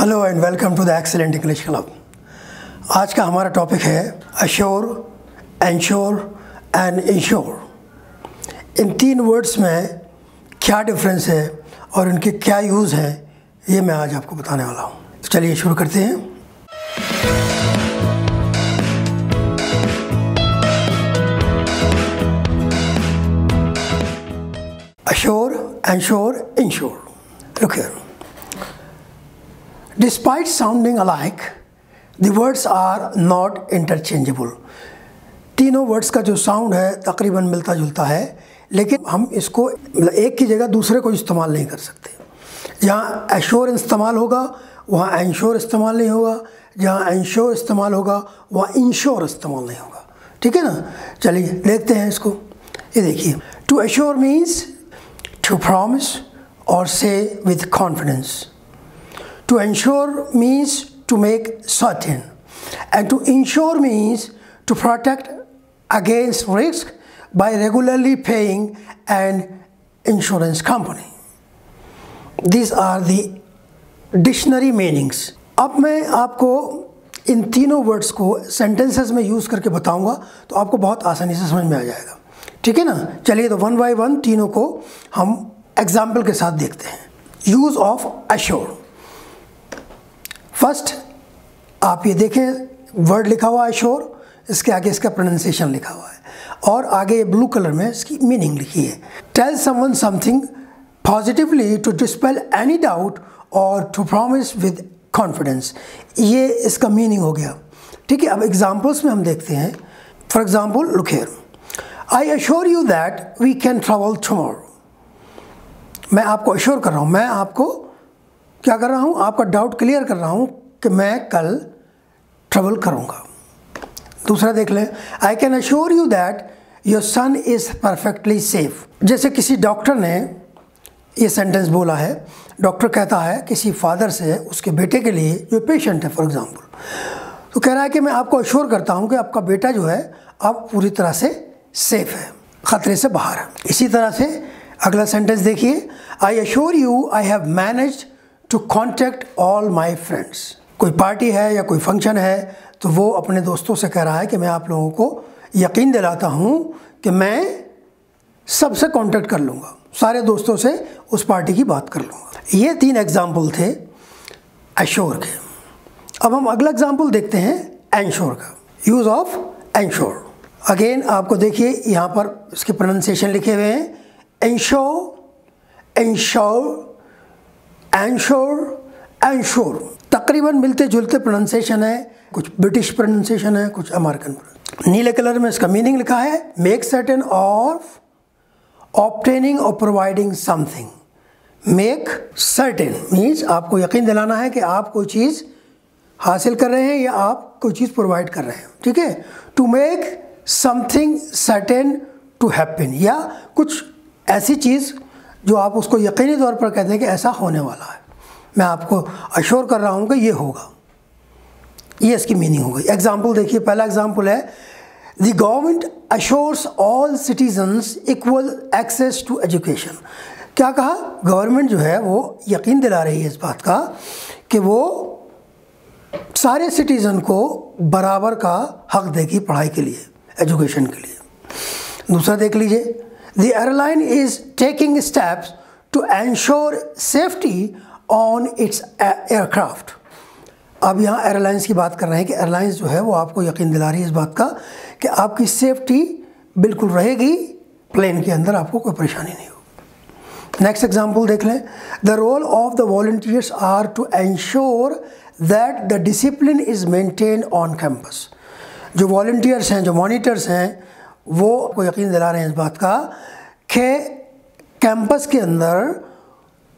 Hello and welcome to the excellent English club. आज का हमारा टॉपिक है अश्योर, एंश्योर एंड इंश्योर। इन तीन वर्ड्स में क्या डिफरेंस है और इनके क्या यूज़ हैं, ये मैं आज आपको बताने वाला हूँ। तो चलिए शुरू करते हैं। Assure, ensure, insure. Look here. Despite sounding alike, the words are not interchangeable. तीनों वर्ड्स का जो साउंड है तकरीबन मिलता जुलता है, लेकिन हम इसको एक की जगह दूसरे को इस्तेमाल नहीं कर सकते। जहाँ एश्योर इस्तेमाल होगा वहाँ एंश्योर इस्तेमाल नहीं होगा, जहाँ एंश्योर इस्तेमाल होगा वहाँ इंश्योर इस्तेमाल नहीं होगा। ठीक है ना। चलिए देखते हैं इसको। ये देखिए, to assure means to promise or say with confidence. To ensure means to make certain, and to insure means to protect against risk by regularly paying an insurance company. These are the dictionary meanings. अब मैं आपको इन तीनों words को sentences में use करके बताऊंगा तो आपको बहुत आसानी से समझ में आ जाएगा। ठीक है ना। चलिए तो वन बाय वन तीनों को हम एग्जाम्पल के साथ देखते हैं। Use of assure. फर्स्ट आप ये देखें, वर्ड लिखा हुआ है अश्योर, इसके आगे इसका प्रोनाउंसिएशन लिखा हुआ है और आगे ब्लू कलर में इसकी मीनिंग लिखी है। Tell someone something positively to dispel any doubt और टू प्रॉमिस विद कॉन्फिडेंस। ये इसका मीनिंग हो गया। ठीक है। अब एग्जाम्पल्स में हम देखते हैं। For example look here, I assure you that we can travel tomorrow. मैं आपको अश्योर कर रहा हूँ, मैं आपको क्या कर रहा हूँ, आपका डाउट क्लियर कर रहा हूँ कि मैं कल ट्रैवल करूँगा। दूसरा देख लें, I can assure you that your son is perfectly safe. जैसे किसी डॉक्टर ने ये सेंटेंस बोला है, डॉक्टर कहता है किसी फादर से उसके बेटे के लिए जो पेशेंट है फॉर एग्जांपल, तो कह रहा है कि मैं आपको अश्योर करता हूँ कि आपका बेटा जो है अब पूरी तरह से सेफ है, ख़तरे से बाहर है। इसी तरह से अगला सेंटेंस देखिए, I assure you I have managed to contact all my friends. कोई पार्टी है या कोई फंक्शन है तो वो अपने दोस्तों से कह रहा है कि मैं आप लोगों को यकीन दिलाता हूँ कि मैं सबसे कांटेक्ट कर लूँगा, सारे दोस्तों से उस पार्टी की बात कर लूँगा। ये तीन एग्जाम्पल थे अश्योर के। अब हम अगला एग्जाम्पल देखते हैं एंश्योर का। Use of ensure. अगेन आपको देखिए यहाँ पर इसके प्रोनाउंसिएशन लिखे हुए हैं, एंश्योर, एंश्योर, एंश्योर, एंश्योर। तकरीबन मिलते जुलते प्रोनाउंसिएशन है, कुछ ब्रिटिश प्रोनाउंसिएशन है, कुछ अमेरिकन। नीले कलर में इसका मीनिंग लिखा है, मेक सर्टेन ऑफ ऑब्टेनिंग और providing something. Make certain means आपको यकीन दिलाना है कि आप कोई चीज़ हासिल कर रहे हैं या आप कोई चीज़ प्रोवाइड कर रहे हैं। ठीक है। To make something certain to happen, या कुछ ऐसी चीज़ जो आप उसको यकीनी तौर पर कहते हैं कि ऐसा होने वाला है, मैं आपको अश्योर कर रहा हूँ कि ये होगा। ये इसकी मीनिंग हो गई। एग्जाम्पल देखिए, पहला एग्जाम्पल है, the government assures all citizens equal access to education. क्या कहा, गवर्नमेंट जो है वो यकीन दिला रही है इस बात का कि वो सारे सिटीज़न को बराबर का हक देगी पढ़ाई के लिए, एजुकेशन के लिए। दूसरा देख लीजिए, the airline is taking steps to ensure safety on its aircraft. अब यहाँ एयरलाइंस की बात कर रहे हैं कि एयरलाइंस जो है वो आपको यकीन दिला रही है इस बात का कि आपकी सेफ्टी बिल्कुल रहेगी, प्लेन के अंदर आपको कोई परेशानी नहीं होगी। नेक्स्ट एग्जाम्पल देख लें, the role of the volunteers are to ensure that the discipline is maintained on campus. जो वॉलंटियर्स हैं, जो मॉनिटर्स हैं, वो आपको यकीन दिला रहे हैं इस बात का कि कैंपस के अंदर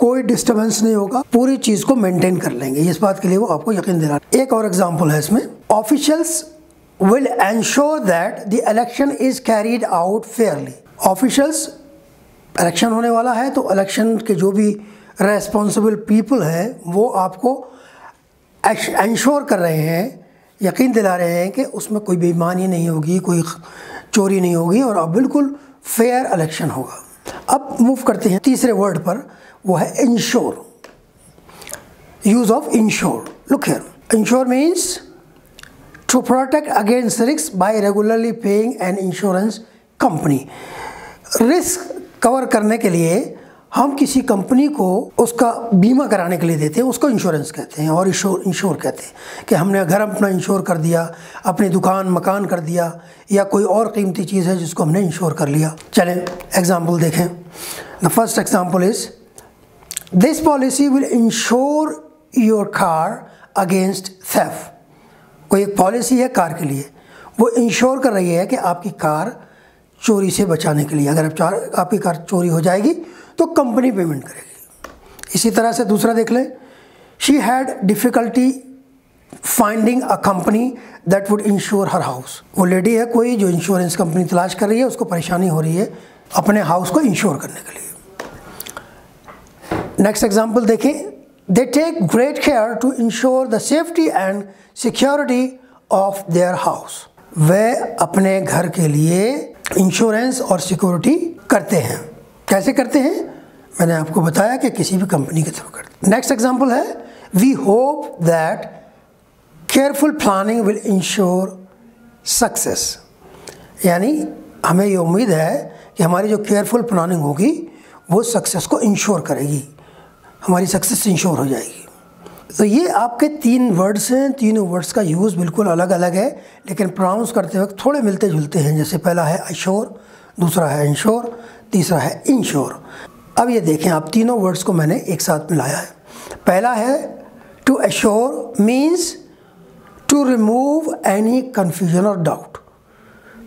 कोई डिस्टर्बेंस नहीं होगा, पूरी चीज़ को मेंटेन कर लेंगे। इस बात के लिए वो आपको यकीन दिला रहे हैं। एक और एग्जांपल है इसमें, officials will ensure that the election is carried out Fairlie. Officials, election होने वाला है तो इलेक्शन के जो भी रेस्पॉन्सिबल पीपल हैं वो आपको एंश्योर कर रहे हैं, यकीन दिला रहे हैं कि उसमें कोई बेईमानी नहीं होगी, कोई चोरी नहीं होगी और अब बिल्कुल फेयर इलेक्शन होगा। अब मूव करते हैं तीसरे वर्ड पर, वो है ensure. use of insure. Look here. Insure means to protect against risks by regularly paying an insurance company. Risk cover करने के लिए हम किसी कंपनी को उसका बीमा कराने के लिए देते हैं, उसको इंश्योरेंस कहते हैं और इंश्योर कहते हैं कि हमने घर अपना इंश्योर कर दिया, अपनी दुकान मकान कर दिया, या कोई और कीमती चीज़ है जिसको हमने इंश्योर कर लिया। चलें एग्जांपल देखें। The first example is this policy will ensure your car against theft. कोई एक पॉलिसी है कार के लिए, वो इंश्योर कर रही है कि आपकी कार चोरी से बचाने के लिए, अगर आपकी कार चोरी हो जाएगी तो कंपनी पेमेंट करेगी। इसी तरह से दूसरा देख लें। She had difficulty finding a company that would ensure her house. वो लेडी है कोई जो इंश्योरेंस कंपनी तलाश कर रही है, उसको परेशानी हो रही है अपने हाउस को इंश्योर करने के लिए। नेक्स्ट एग्जाम्पल देखें। They take great care to ensure the safety and security of their house. वे अपने घर के लिए इंश्योरेंस और सिक्योरिटी करते हैं। कैसे करते हैं? मैंने आपको बताया कि किसी भी कंपनी के थ्रू करते हैं। नेक्स्ट एग्जांपल है we hope that careful planning will insure success. यानी हमें ये उम्मीद है कि हमारी जो केयरफुल प्लानिंग होगी वो सक्सेस को इंश्योर करेगी, हमारी सक्सेस इंश्योर हो जाएगी। तो ये आपके 3 वर्ड्स हैं। तीनों वर्ड्स का यूज़ बिल्कुल अलग अलग है, लेकिन प्रोनाउंस करते वक्त थोड़े मिलते जुलते हैं। जैसे पहला है अश्योर, दूसरा है इंश्योर, तीसरा है इंश्योर। अब ये देखें, आप तीनों वर्ड्स को मैंने एक साथ मिलाया है। पहला है to assure means to remove any confusion और डाउट।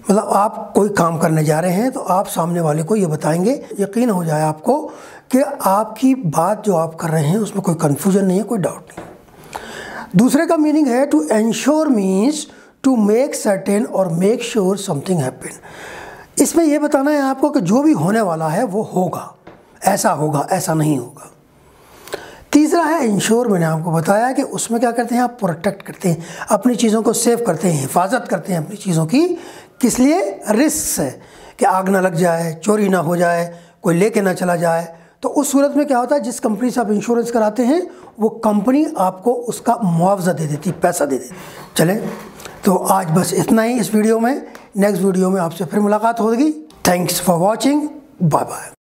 मतलब आप कोई काम करने जा रहे हैं तो आप सामने वाले को ये बताएंगे, यकीन हो जाए आपको कि आपकी बात जो आप कर रहे हैं उसमें कोई कन्फ्यूजन नहीं है, कोई डाउट नहीं। दूसरे का मीनिंग है to ensure means to make certain और मेक श्योर समथिंग हैपन। इसमें यह बताना है आपको कि जो भी होने वाला है वो होगा, ऐसा नहीं होगा। तीसरा है इंश्योर। मैंने आपको बताया कि उसमें क्या करते हैं, आप प्रोटेक्ट करते हैं, अपनी चीज़ों को सेव करते हैं, हिफाजत करते हैं अपनी चीज़ों की। किस लिए? रिस्क से, कि आग ना लग जाए, चोरी ना हो जाए, कोई लेके ना चला जाए। तो उस सूरत में क्या होता है, जिस कंपनी से आप इंश्योरेंस कराते हैं वो कंपनी आपको उसका मुआवजा दे देती, पैसा दे देती। चलें, तो आज बस इतना ही इस वीडियो में। नेक्स्ट वीडियो में आपसे फिर मुलाकात होगी। Thanks for watching. Bye bye.